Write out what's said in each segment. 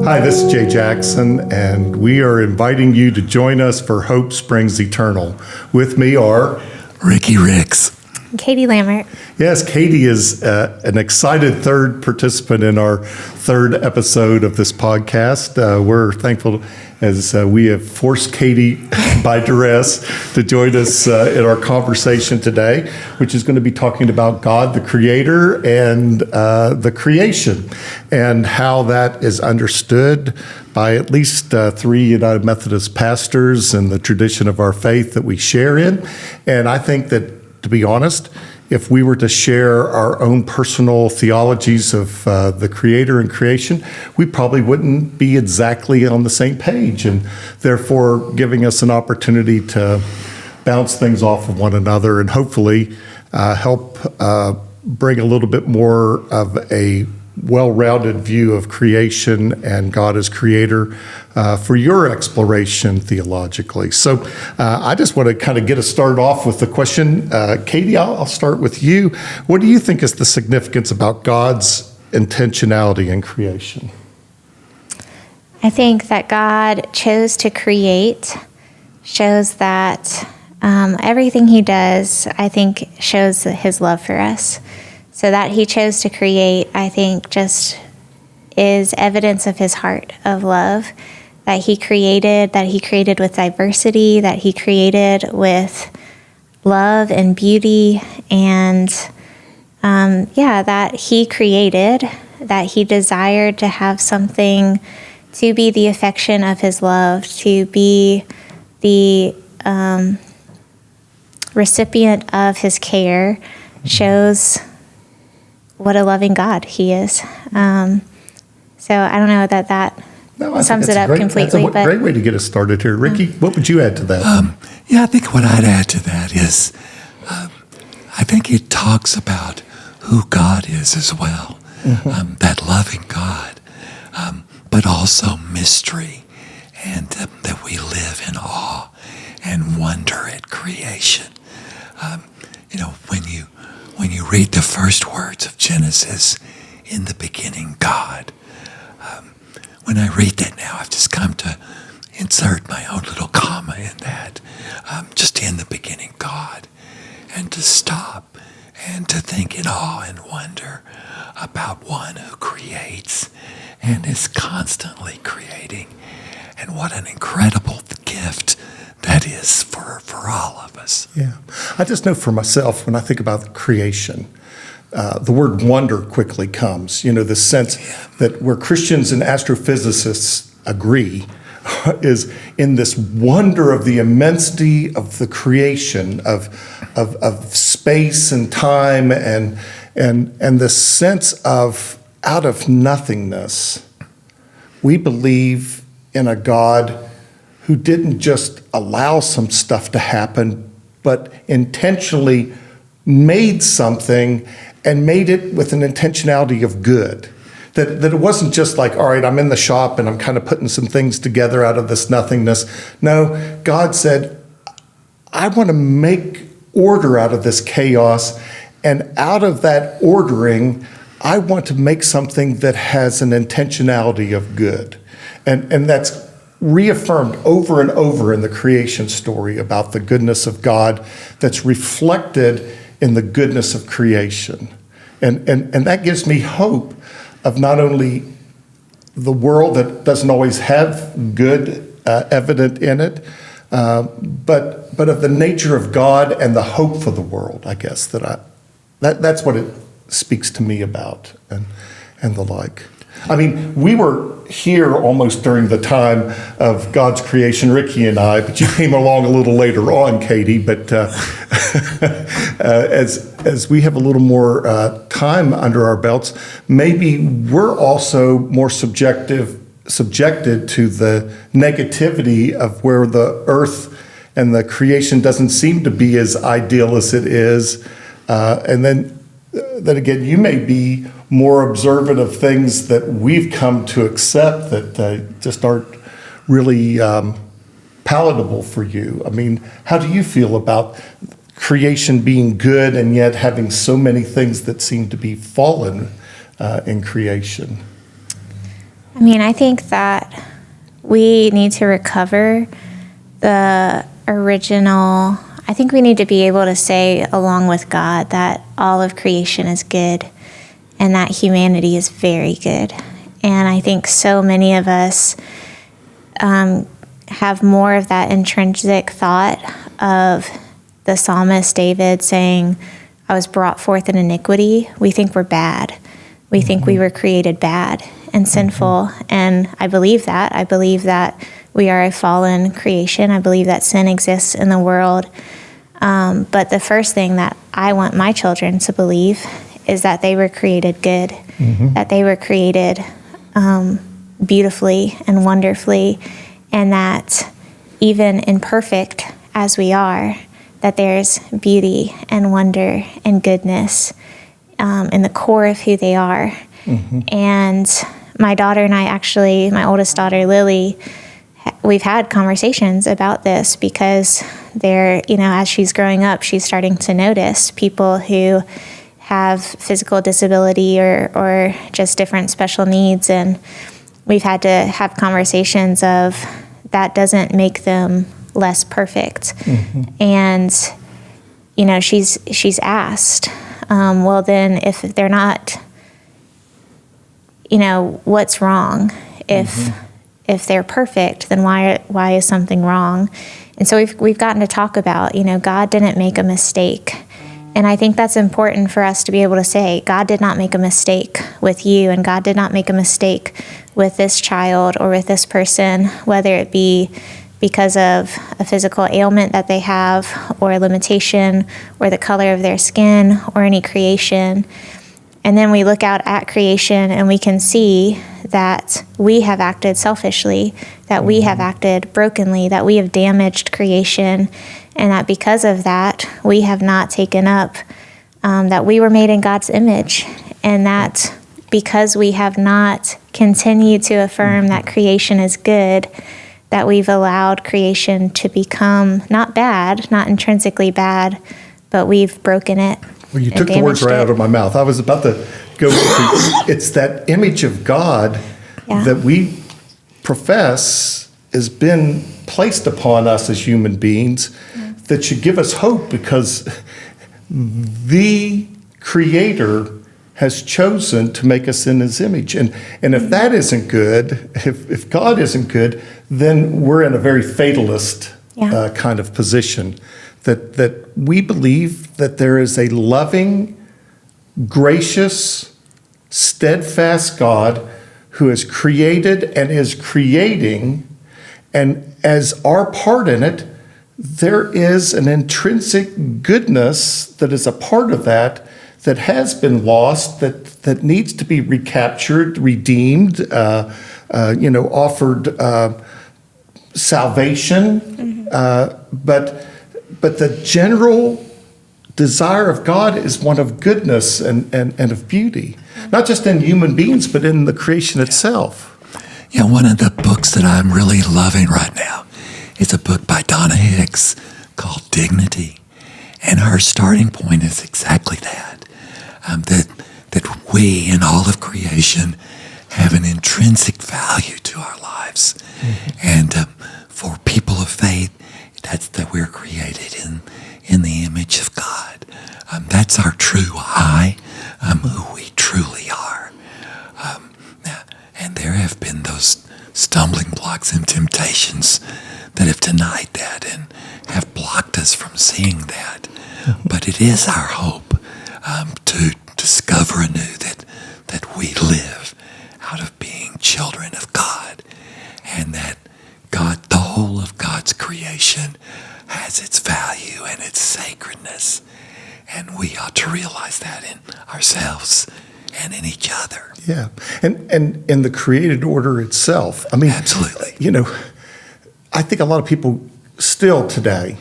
Hi, this is Jay Jackson, and we are inviting you to join us for Hope Springs Eternal. With me are Ricky Ricks. Kaiti Lammert. Yes, Kaiti is an excited third participant in our third episode of this podcast. We're thankful as we have forced Kaiti by duress to join us in our conversation today, which is going to be talking about God, the Creator, and the creation, and how that is understood by at least three United Methodist pastors and the tradition of our faith that we share in. And I think that, to be honest, if we were to share our own personal theologies of the Creator and creation, we probably wouldn't be exactly on the same page, and therefore giving us an opportunity to bounce things off of one another and hopefully help bring a little bit more of a well-rounded view of creation and God as Creator for your exploration theologically. So I just want to kind of get us started off with the question. Kaiti, I'll start with you. What do you think is the significance about God's intentionality in creation? I think that God chose to create shows that everything he does, I think, shows his love for us. So that he chose to create, I think, just is evidence of his heart of love, that he created with diversity, that he created with love and beauty, and that he created, that he desired to have something to be the affection of his love, to be the recipient of his care, shows what a loving God he is. So I don't know that sums it up completely. That's a great way to get us started here. Ricky, what would you add to that? I think what I'd add to that is I think it talks about who God is as well, that loving God, but also mystery, and that we live in awe and wonder at creation. When you read the first words of Genesis, in the beginning, God. When I read that now, I've just come to insert my own little comma in that. Just in the beginning, God. And to stop and to think in awe and wonder about one who creates and is constantly creating. And what an incredible gift that is for all of us. Yeah. I just know for myself, when I think about creation, the word wonder quickly comes. The sense that where Christians and astrophysicists agree is in this wonder of the immensity of the creation, of space and time, and the sense of out of nothingness. We believe in a God who didn't just allow some stuff to happen, but intentionally made something and made it with an intentionality of good. That it wasn't just like, all right, I'm in the shop and I'm kind of putting some things together out of this nothingness. No, God said, I want to make order out of this chaos, and out of that ordering, I want to make something that has an intentionality of good. And that's reaffirmed over and over in the creation story about the goodness of God that's reflected in the goodness of creation. And that gives me hope of not only the world that doesn't always have good evident in it, but of the nature of God and the hope for the world, I guess, that's what it speaks to me about and the like. I mean, we were here almost during the time of God's creation, Ricky and I, but you came along a little later on, Kaiti. But as we have a little more time under our belts, maybe we're also more subjected to the negativity of where the earth and the creation doesn't seem to be as ideal as it is. And then again, you may be more observant of things that we've come to accept that just aren't really palatable for you. I mean, how do you feel about creation being good and yet having so many things that seem to be fallen in creation? I mean, I think that we need to recover the original. I think we need to be able to say, along with God, that all of creation is good and that humanity is very good. And I think so many of us have more of that intrinsic thought of the psalmist David saying, I was brought forth in iniquity. We think we're bad. We think we were created bad and sinful. And I believe that. I believe that we are a fallen creation. I believe that sin exists in the world. But the first thing that I want my children to believe is that they were created good, that they were created beautifully and wonderfully, and that even imperfect as we are, that there's beauty and wonder and goodness in the core of who they are. And my daughter and I actually, my oldest daughter, Lily, we've had conversations about this because they're, as she's growing up, she's starting to notice people who have physical disability or just different special needs. And we've had to have conversations of that doesn't make them less perfect. And, she's asked, well, then if they're not, what's wrong? If they're perfect, then why is something wrong? And so we've gotten to talk about, God didn't make a mistake. And I think that's important for us to be able to say, God did not make a mistake with you, and God did not make a mistake with this child or with this person, whether it be because of a physical ailment that they have, or a limitation, or the color of their skin, or any creation. And then we look out at creation and we can see that we have acted selfishly, that we have acted brokenly, that we have damaged creation, and that because of that, we have not taken up that we were made in God's image, and that because we have not continued to affirm that creation is good, that we've allowed creation to become not bad, not intrinsically bad, but we've broken it. Well, you took the words right out of my mouth. I was about to go with it's that image of God that we profess has been placed upon us as human beings that should give us hope, because the Creator has chosen to make us in His image. And if that isn't good, if God isn't good, then we're in a very fatalist kind of position. That we believe that there is a loving, gracious, steadfast God who has created and is creating, and as our part in it, there is an intrinsic goodness that is a part of that has been lost, that needs to be recaptured, redeemed, offered salvation, but the general desire of God is one of goodness and of beauty, not just in human beings, but in the creation itself. Yeah, one of the books that I'm really loving right now is a book by Donna Hicks called Dignity. And her starting point is exactly that, that we in all of creation have an intrinsic value to our lives. And for people of faith, that's that we're created in the image of God. That's our true I, who we truly are. And there have been those stumbling blocks and temptations that have denied that and have blocked us from seeing that. But it is our hope to discover anew that we live out of being children of God, and that God, the whole of God's creation, has its value and its sacredness, and we ought to realize that in ourselves and in each other. Yeah, and in the created order itself. I mean, absolutely. I think a lot of people still today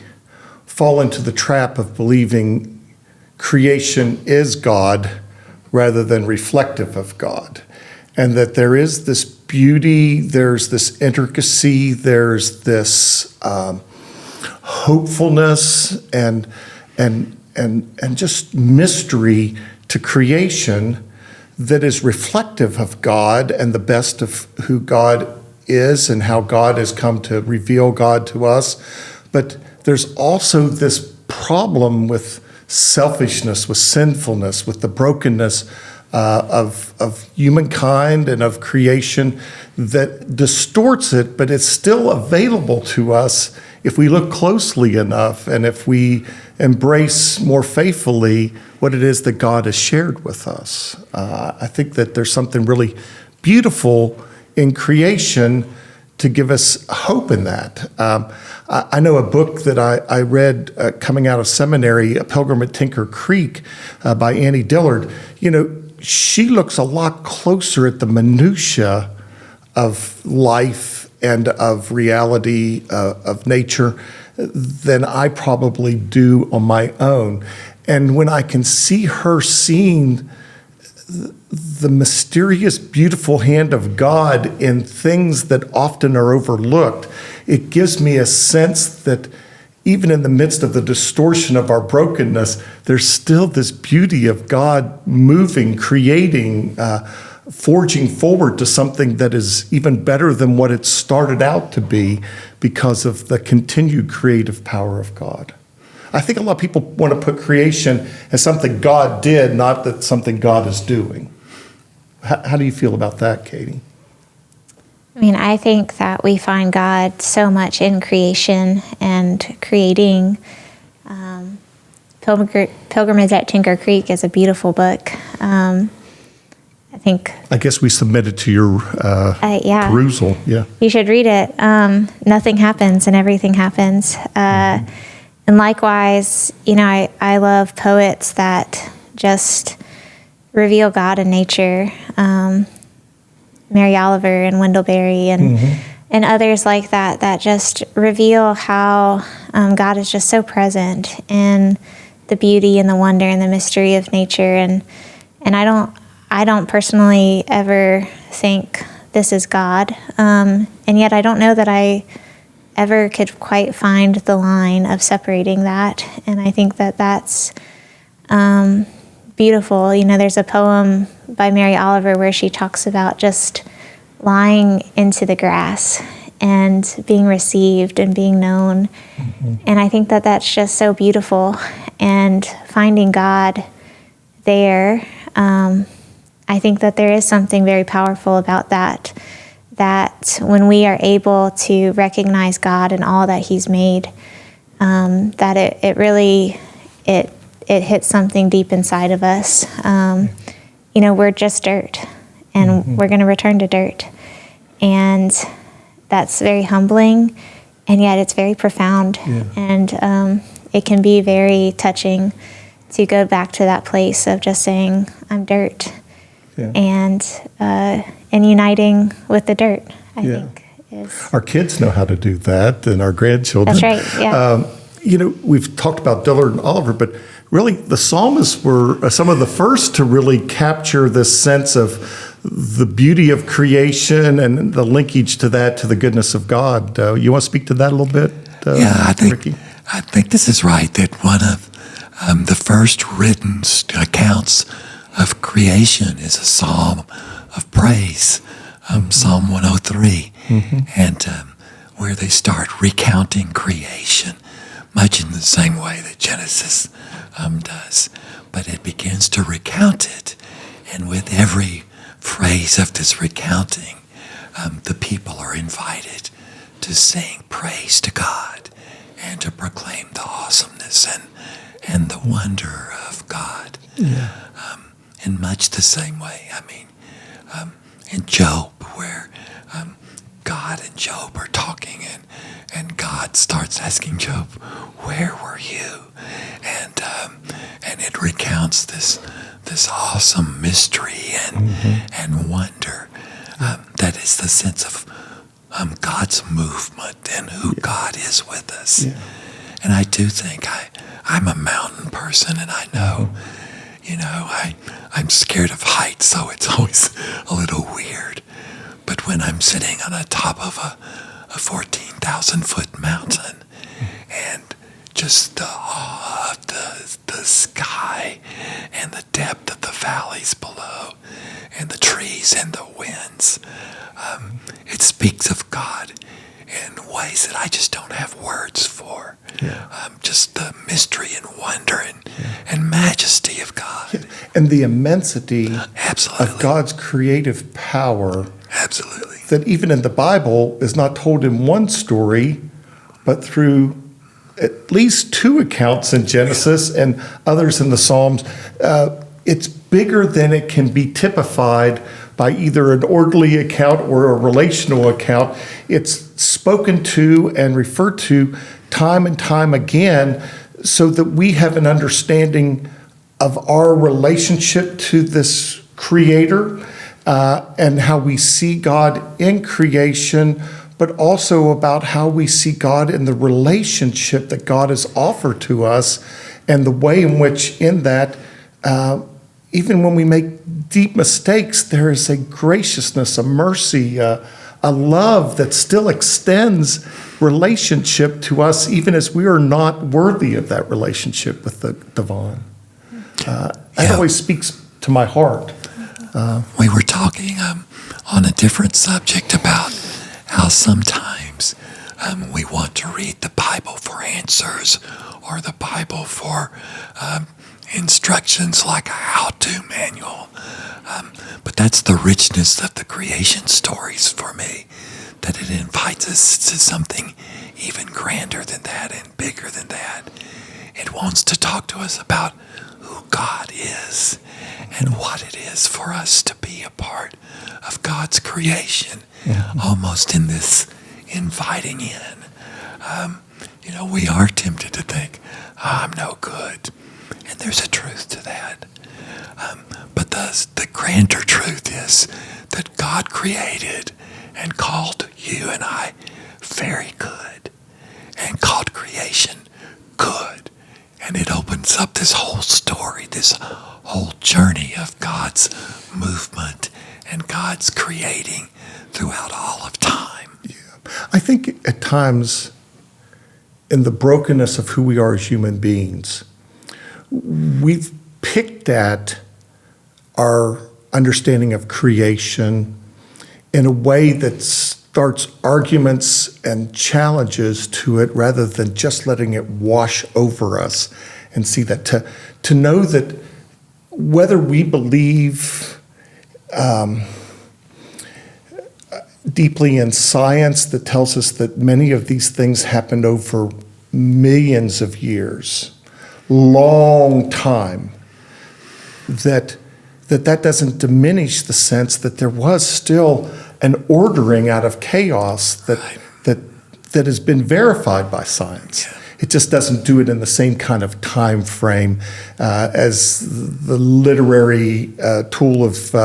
fall into the trap of believing creation is God rather than reflective of God, and that there is this beauty, there's this intricacy, there's this hopefulness and just mystery to creation that is reflective of God and the best of who God is and how God has come to reveal God to us. But there's also this problem with selfishness, with sinfulness, with the brokenness of humankind and of creation that distorts it, but it's still available to us if we look closely enough and if we embrace more faithfully what it is that God has shared with us. I think that there's something really beautiful in creation to give us hope in that. I know a book that I read coming out of seminary, A Pilgrim at Tinker Creek by Annie Dillard. She looks a lot closer at the minutia of life and of reality, of nature, than I probably do on my own. And when I can see her seeing the mysterious, beautiful hand of God in things that often are overlooked, it gives me a sense that even in the midst of the distortion of our brokenness, there's still this beauty of God moving, creating, forging forward to something that is even better than what it started out to be because of the continued creative power of God. I think a lot of people want to put creation as something God did, not that something God is doing. How do you feel about that, Katie? I think that we find God so much in creation and creating. Pilgrimage at Tinker Creek is a beautiful book. I guess we submit it to your perusal. Yeah, you should read it. Nothing happens and everything happens. And likewise, I love poets that just reveal God in nature. Mary Oliver and Wendell Berry and others like that just reveal how God is just so present in the beauty and the wonder and the mystery of nature. And I don't personally ever think this is God. And yet I don't know that I ever could quite find the line of separating that. And I think that that's beautiful. There's a poem by Mary Oliver where she talks about just lying into the grass and being received and being known. And I think that that's just so beautiful. And finding God there, I think that there is something very powerful about that when we are able to recognize God and all that He's made, that it really hits something deep inside of us. We're just dirt, and we're going to return to dirt. And that's very humbling, and yet it's very profound. Yeah. And it can be very touching to go back to that place of just saying, I'm dirt, and uniting with the dirt, I think. Our kids know how to do that, and our grandchildren. That's right, yeah. We've talked about Dillard and Oliver, but really the psalmists were some of the first to really capture this sense of the beauty of creation and the linkage to that, to the goodness of God. You want to speak to that a little bit, Ricky? I think this is right, that one of the first written accounts of creation is a psalm of praise, Psalm 103, and where they start recounting creation, much in the same way that Genesis does. But it begins to recount it, and with every phrase of this recounting, the people are invited to sing praise to God and to proclaim the awesomeness and the wonder of God. Yeah. In much the same way, in Job, where God and Job are talking, and God starts asking Job, "Where were you?" And it recounts this awesome mystery and wonder that is the sense of God's movement and who God is with us. Yeah. And I do think I'm a mountain person, and I know, I'm scared of heights, so it's always a little weird. But when I'm sitting on the top of a 14,000-foot mountain, and just the awe of the sky and the depth of the valleys below, and the trees and the winds. It speaks of God in ways that I just don't have words for. Yeah. Just the mystery and wonder and majesty of God. Yeah. And the immensity Absolutely. of God's creative power Absolutely. that even in the Bible is not told in one story, but through at least two accounts in Genesis and others in the Psalms. It's bigger than it can be typified by either an orderly account or a relational account. It's spoken to and referred to time and time again so that we have an understanding of our relationship to this Creator and how we see God in creation, but also about how we see God in the relationship that God has offered to us and the way in which in that even when we make deep mistakes, there is a graciousness, a mercy, a love that still extends relationship to us, even as we are not worthy of that relationship with the divine. That always speaks to my heart. We were talking on a different subject about how sometimes we want to read the Bible for answers or the Bible for instructions like a how-to manual. But that's the richness of the creation stories for me, that it invites us to something even grander than that and bigger than that. It wants to talk to us about who God is and what it is for us to be a part of God's creation, almost in this inviting in. We are tempted to think, I'm no good. And there's a truth to that. But the grander truth is that God created and called you and I very good, and called creation good. And it opens up this whole story, this whole journey of God's movement and God's creating throughout all of time. Yeah. I think at times in the brokenness of who we are as human beings, we've picked at our understanding of creation in a way that starts arguments and challenges to it rather than just letting it wash over us and see that. To know that whether we believe deeply in science that tells us that many of these things happened over millions of years, long time, that doesn't diminish the sense that there was still an ordering out of chaos that has been verified by science. Yeah. It just doesn't do it in the same kind of time frame as the literary tool of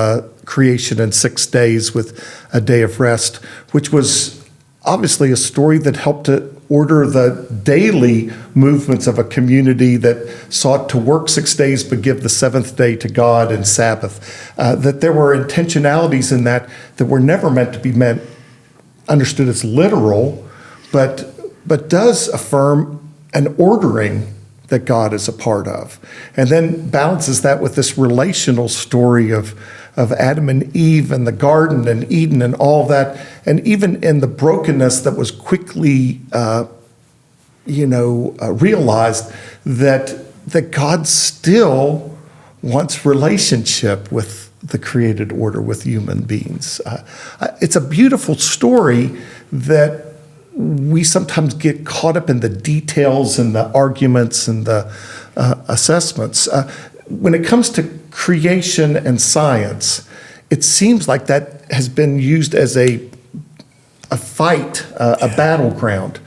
creation in 6 days with a day of rest, which was obviously a story that helped to order the daily movements of a community that sought to work 6 days but give the seventh day to God and Sabbath. That there were intentionalities in that were never meant to be understood as literal, but does affirm an ordering that God is a part of. And then balances that with this relational story of Adam and Eve and the garden and Eden and all that. And even in the brokenness that was quickly, realized that God still wants relationship with the created order, with human beings. It's a beautiful story that we sometimes get caught up in the details and the arguments and the assessments. When it comes to creation and science, it seems like that has been used as a fight, a battleground.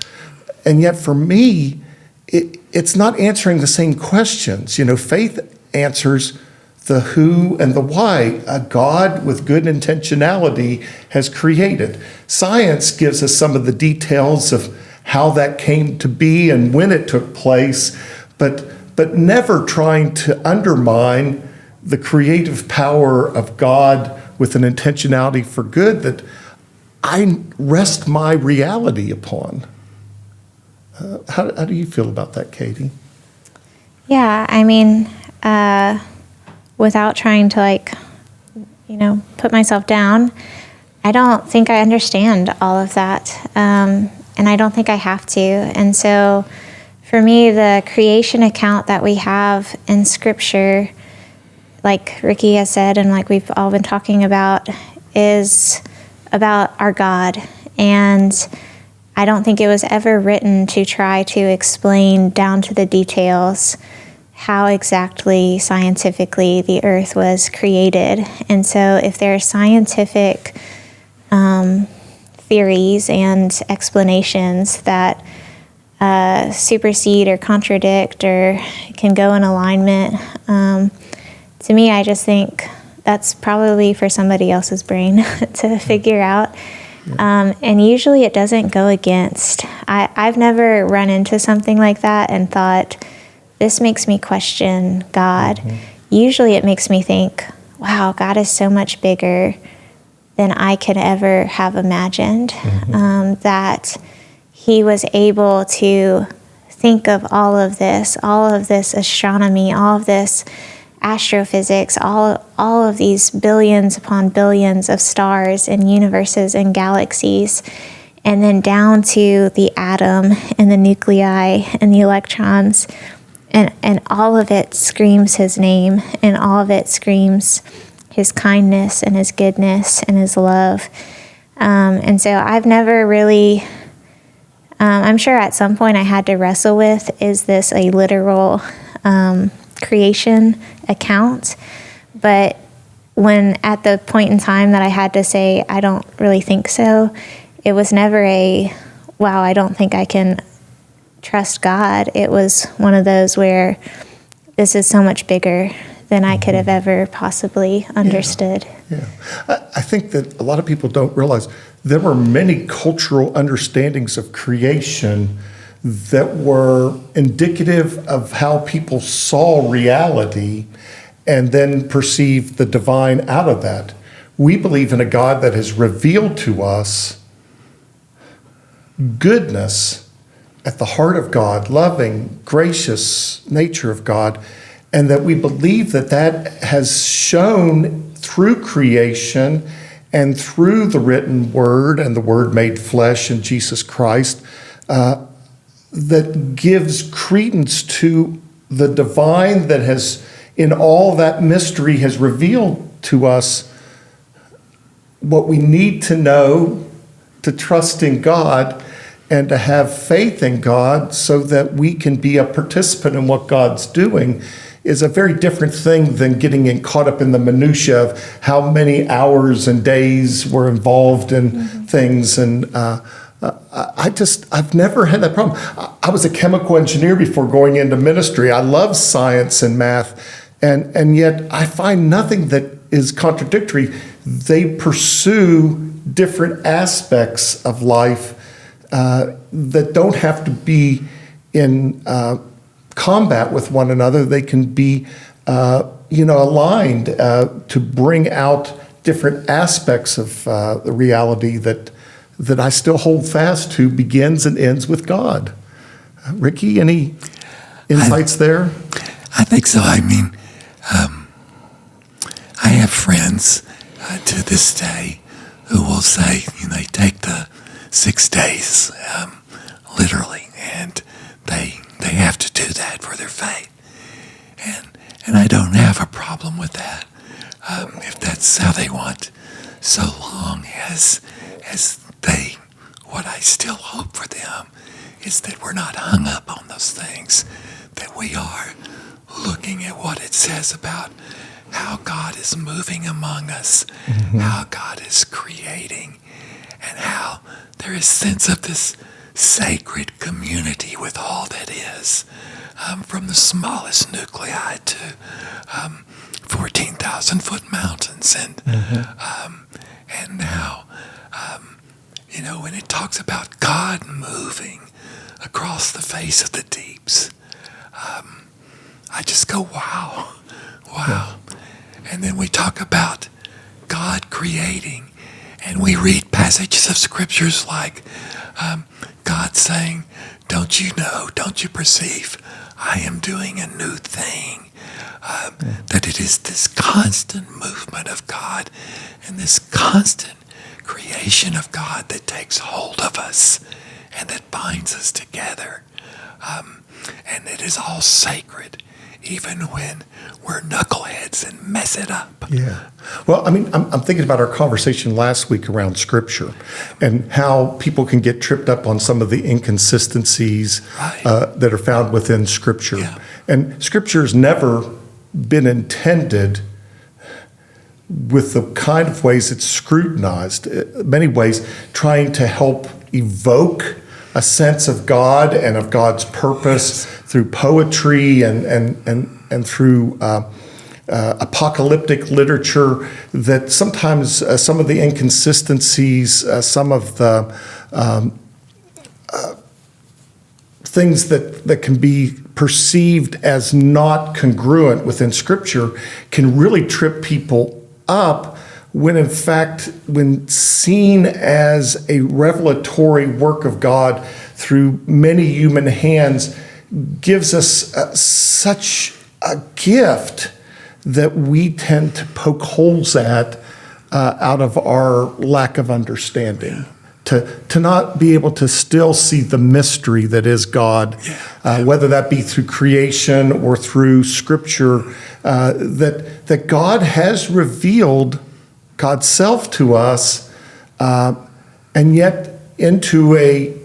And yet for me, it's not answering the same questions. Faith answers the who and the why. A God with good intentionality has created. Science gives us some of the details of how that came to be and when it took place, but never trying to undermine the creative power of God with an intentionality for good that I rest my reality upon. How do you feel about that, Katie? Yeah, I mean, without trying to put myself down. I don't think I understand all of that, and I don't think I have to. And so for me, the creation account that we have in Scripture, like Ricky has said, and like we've all been talking about, is about our God. And I don't think it was ever written to try to explain down to the details how exactly scientifically the earth was created. And so if there are scientific theories and explanations that supersede or contradict or can go in alignment, to me, I just think that's probably for somebody else's brain to figure out. And usually it doesn't go against. I've never run into something like that and thought, this makes me question God. Mm-hmm. Usually it makes me think, wow, God is so much bigger than I could ever have imagined. Mm-hmm. That he was able to think of all of this astronomy, all of this astrophysics, all of these billions upon billions of stars and universes and galaxies, and then down to the atom and the nuclei and the electrons, and all of it screams his name, and all of it screams his kindness and his goodness and his love. And so I've never really, I'm sure at some point I had to wrestle with, is this a literal creation account? But when at the point in time that I had to say, I don't really think so, it was never a, wow, I don't think I can trust God. It was one of those where this is so much bigger than I could have ever possibly understood. Yeah. I think that a lot of people don't realize there were many cultural understandings of creation that were indicative of how people saw reality and then perceived the divine out of that. We believe in a God that has revealed to us goodness at the heart of God, loving, gracious nature of God, and that we believe that that has shown through creation and through the written word and the word made flesh in Jesus Christ, that gives credence to the divine that has, in all that mystery, has revealed to us what we need to know to trust in God and to have faith in God so that we can be a participant in what God's doing, is a very different thing than getting caught up in the minutia of how many hours and days were involved in things. And I've never had that problem. I was a chemical engineer before going into ministry. I love science and math, and yet I find nothing that is contradictory. They pursue different aspects of life that don't have to be in combat with one another. They can be, aligned to bring out different aspects of the reality that I still hold fast to begins and ends with God. Ricky, any insights there? I think so. I mean, I have friends to this day who will say, they take the 6 days literally, and they have to do that for their faith. And I don't have a problem with that if that's how they want, so long as what I still hope for them is that we're not hung up on those things, that we are looking at what it says about how God is moving among us, how God is creating, and how there is sense of this sacred community with all that is, from the smallest nuclei to 14,000-foot mountains, and now, when it talks about God moving across the face of the deeps, I just go, wow. And then we talk about God creating, and we read passages of scriptures like God saying, don't you know, don't you perceive, I am doing a new thing. that it is this constant movement of God and this constant creation of God that takes hold of us and that binds us together. And it is all sacred, even when we're knuckleheads and mess it up. Yeah. Well, I mean, I'm thinking about our conversation last week around Scripture and how people can get tripped up on some of the inconsistencies that are found within Scripture. Yeah. And Scripture has never been intended with the kind of ways it's scrutinized, many ways trying to help evoke a sense of God and of God's purpose through poetry and through apocalyptic literature, that sometimes some of the inconsistencies, some of the things that can be perceived as not congruent within Scripture can really trip people up when in fact, when seen as a revelatory work of God through many human hands, gives us such a gift that we tend to poke holes at out of our lack of understanding. To not be able to still see the mystery that is God, whether that be through creation or through Scripture, that God has revealed God's self to us, and yet into a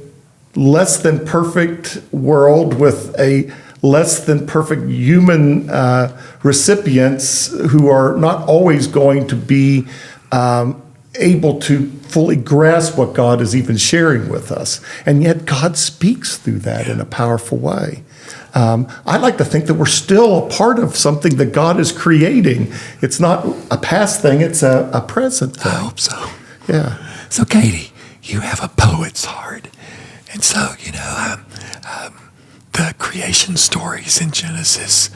less than perfect world with a less than perfect human recipients who are not always going to be able to fully grasp what God is even sharing with us. And yet God speaks through that in a powerful way. I like to think that we're still a part of something that God is creating. It's not a past thing, it's a present thing. I hope so. Yeah. So, Kaiti, you have a poet's heart. And so, the creation stories in Genesis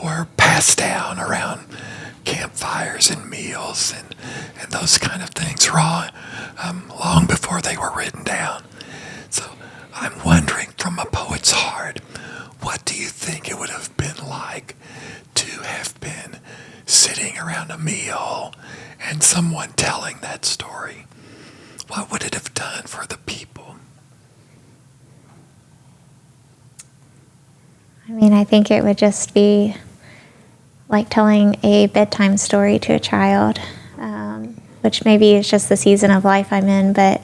were passed down around campfires and meals and those kind of things long before they were written down. So I'm wondering, from a poet's heart, what do you think it would have been like to have been sitting around a meal and someone telling that story? What would it have done for the people? I mean, I think it would just be like telling a bedtime story to a child, which maybe is just the season of life I'm in, but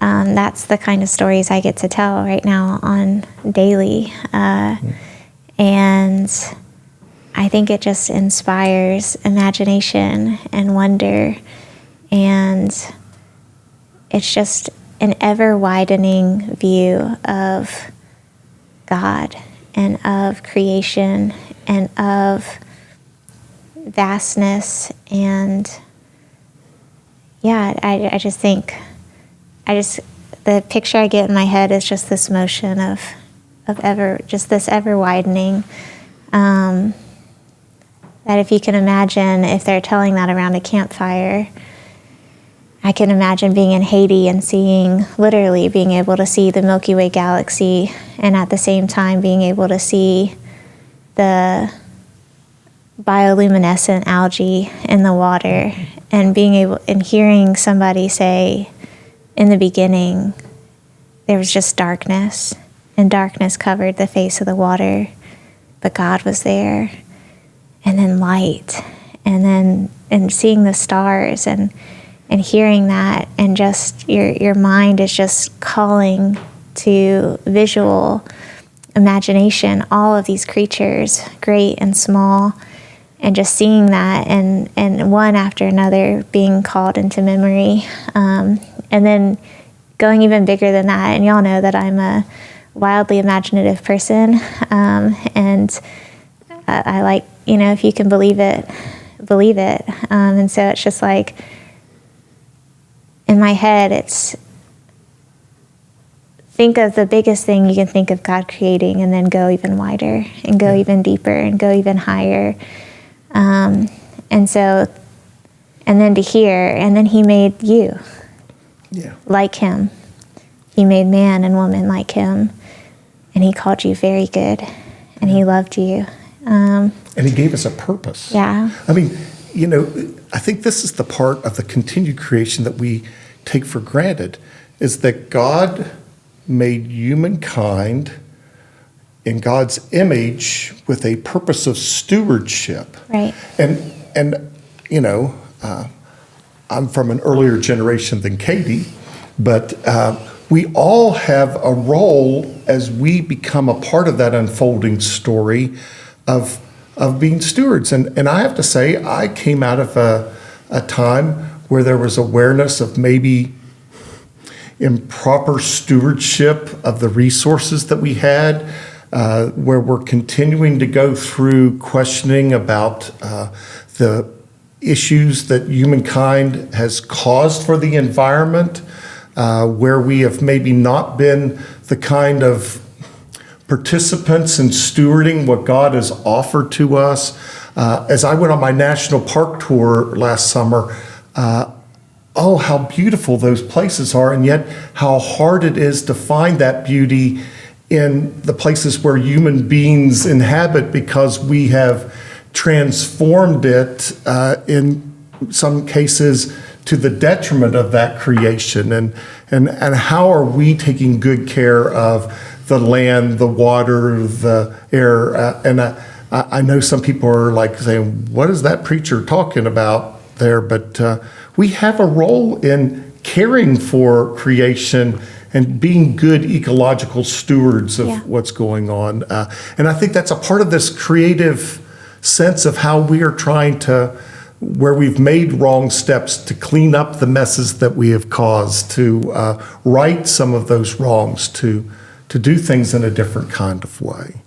that's the kind of stories I get to tell right now on daily. And I think it just inspires imagination and wonder, and it's just an ever-widening view of God and of creation and of vastness. And yeah, I just think, the picture I get in my head is just this motion of this ever widening. That if you can imagine, if they're telling that around a campfire, I can imagine being in Haiti and literally being able to see the Milky Way galaxy, and at the same time being able to see the bioluminescent algae in the water, and hearing somebody say, in the beginning, there was just darkness, and darkness covered the face of the water, but God was there, and then light, and seeing the stars, and hearing that, and just your mind is just calling to visual imagination, all of these creatures, great and small, and just seeing that, and one after another being called into memory, and then going even bigger than that. And y'all know that I'm a wildly imaginative person, and I like, if you can believe it, believe it. And so it's just like, in my head, it's think of the biggest thing you can think of God creating, and then go even wider, and go even deeper, and go even higher. And then to hear, and then he made you like him. He made man and woman like him, and he called you very good, and he loved you, And he gave us a purpose. Yeah. I mean, I think this is the part of the continued creation that we take for granted, is that God made humankind in God's image with a purpose of stewardship. Right. And I'm from an earlier generation than Katie, but we all have a role as we become a part of that unfolding story of being stewards. And I have to say, I came out of a time where there was awareness of maybe improper stewardship of the resources that we had, where we're continuing to go through questioning about the issues that humankind has caused for the environment, where we have maybe not been the kind of participants in stewarding what God has offered to us. As I went on my national park tour last summer, oh, how beautiful those places are, and yet how hard it is to find that beauty in the places where human beings inhabit, because we have transformed it in some cases to the detriment of that creation. And how are we taking good care of the land, the water, the air? And I know some people are like saying, what is that preacher talking about there? But we have a role in caring for creation and being good ecological stewards of what's going on. And I think that's a part of this creative sense of how we are trying to, where we've made wrong steps, to clean up the messes that we have caused, to right some of those wrongs, to do things in a different kind of way.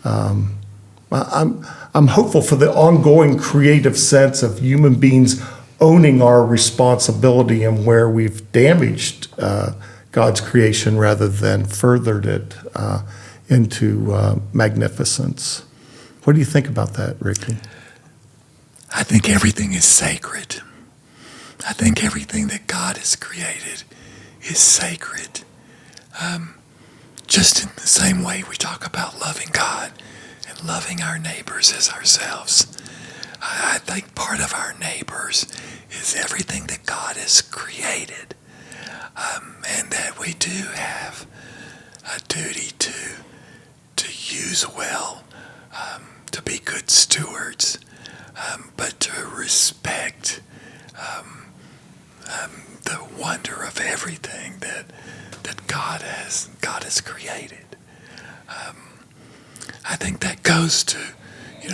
I'm hopeful for the ongoing creative sense of human beings owning our responsibility and where we've damaged God's creation rather than furthered it into magnificence. What do you think about that, Ricky? I think everything is sacred. I think everything that God has created is sacred. Just in the same way we talk about loving God and loving our neighbors as ourselves, I think part of our neighbors is everything that God has created, and that we do have a duty to use well, to be good stewards, but to respect the wonder of everything that God has created. I think that goes to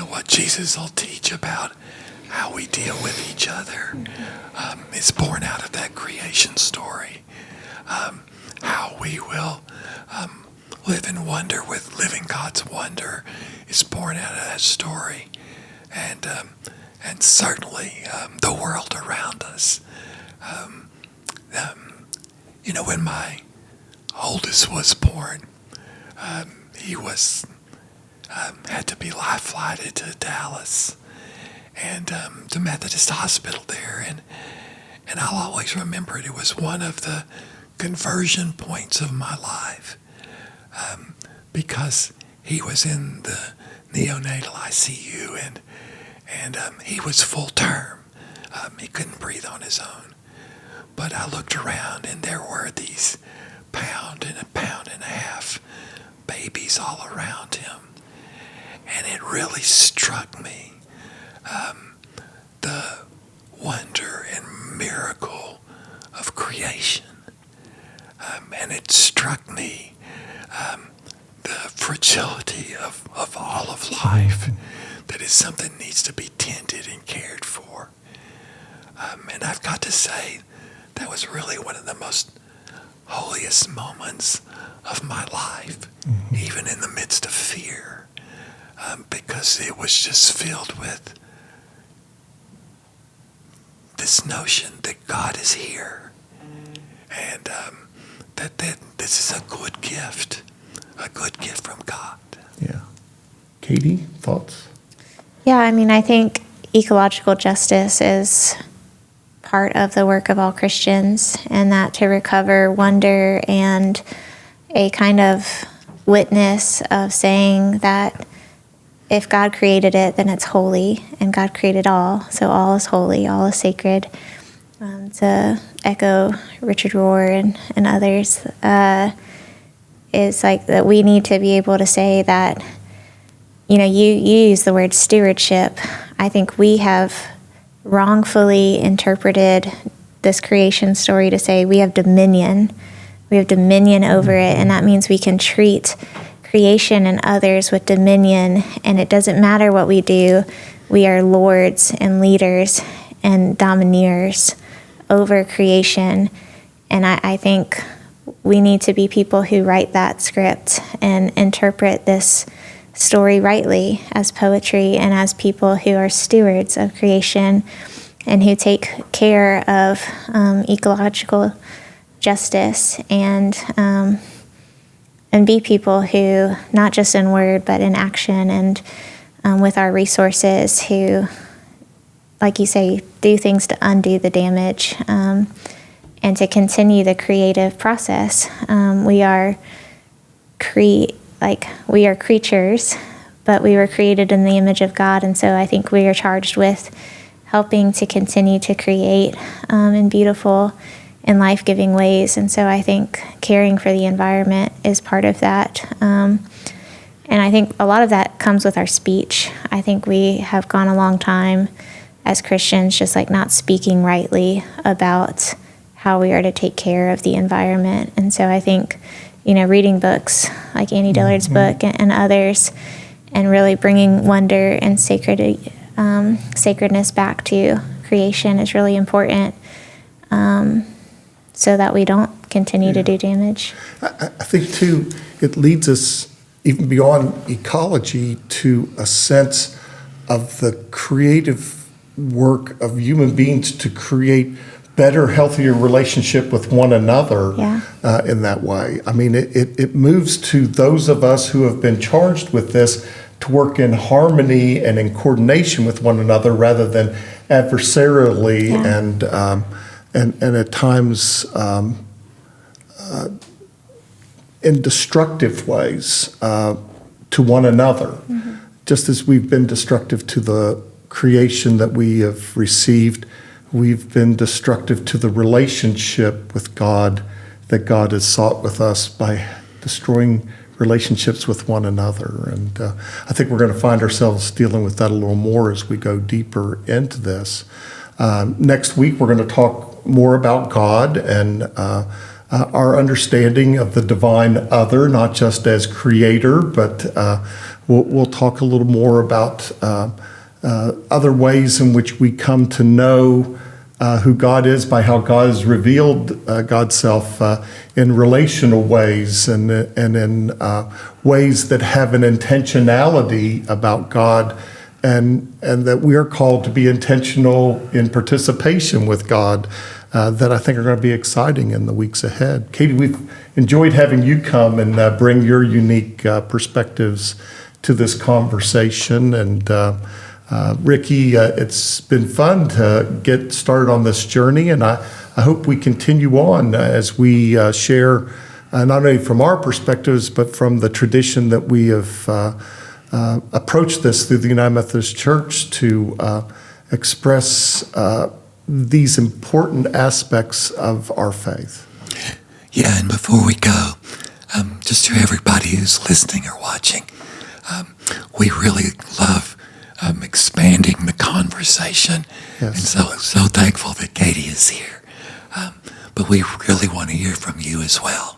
what Jesus will teach about how we deal with each other. It's born out of that creation story. How we will live in wonder with living God's wonder is born out of that story. And certainly the world around us. When my oldest was born, he was had to be life flighted to Dallas and to Methodist Hospital there, and I'll always remember it. It was one of the conversion points of my life, because he was in the neonatal ICU and he was full term. He couldn't breathe on his own. But I looked around and there were these pound and a half babies all around him. And it really struck me, the wonder and miracle of creation. And it struck me the fragility of all of life, that is something that needs to be tended and cared for. And I've got to say, that was really one of the most holiest moments of my life, even in the midst of fear, because it was just filled with this notion that God is here, and that this is a good gift from God. Yeah. Katie, thoughts? Yeah, I think ecological justice is part of the work of all Christians, and that to recover wonder and a kind of witness of saying that if God created it, then it's holy, and God created all, so all is holy, all is sacred. To echo Richard Rohr and others, is like that we need to be able to say that, you use the word stewardship. I think we have wrongfully interpreted this creation story to say we have dominion. We have dominion over it, and that means we can treat creation and others with dominion, and it doesn't matter what we do. We are lords and leaders and domineers over creation, and I think we need to be people who write that script and interpret this story rightly as poetry and as people who are stewards of creation and who take care of ecological justice and be people who, not just in word but in action and with our resources, who, like you say, do things to undo the damage and to continue the creative process. We are creatures, but we were created in the image of God, and so I think we are charged with helping to continue to create in beautiful and life-giving ways. And so I think caring for the environment is part of that. And I think a lot of that comes with our speech. I think we have gone a long time as Christians just like not speaking rightly about how we are to take care of the environment. And so I think, reading books like Annie Dillard's book and others, and really bringing wonder and sacredness back to creation is really important, so that we don't continue to do damage. I think, too, it leads us even beyond ecology to a sense of the creative work of human beings to create better, healthier relationship with one another in that way. I mean, it moves to those of us who have been charged with this to work in harmony and in coordination with one another rather than adversarially and at times in destructive ways to one another, just as we've been destructive to the creation that we have received. We've been destructive to the relationship with God that God has sought with us by destroying relationships with one another. And I think we're going to find ourselves dealing with that a little more as we go deeper into this. Next week, we're going to talk more about God and our understanding of the divine other, not just as creator, but we'll talk a little more about other ways in which we come to know who God is by how God has revealed God's self in relational ways and in ways that have an intentionality about God, and that we are called to be intentional in participation with God that I think are going to be exciting in the weeks ahead. Katie, we've enjoyed having you come and bring your unique perspectives to this conversation, and Ricky, it's been fun to get started on this journey, and I hope we continue on as we share not only from our perspectives, but from the tradition that we have approached this through the United Methodist Church to express these important aspects of our faith. Yeah, and before we go, just to everybody who's listening or watching, we really love expanding the conversation, and so thankful that Katie is here. But we really want to hear from you as well.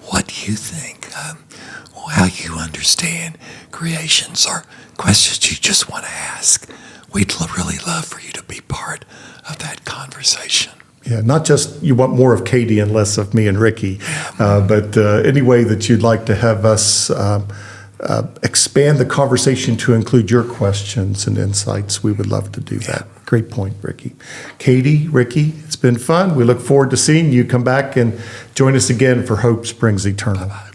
What do you think? How you understand creations, or questions you just want to ask? We'd really love for you to be part of that conversation. Yeah, not just you want more of Katie and less of me and Ricky, but any way that you'd like to have us expand the conversation to include your questions and insights, we would love to do that. Great point, Ricky. Katie, Ricky, it's been fun. We look forward to seeing you come back and join us again for Hope Springs Eternal. Bye-bye.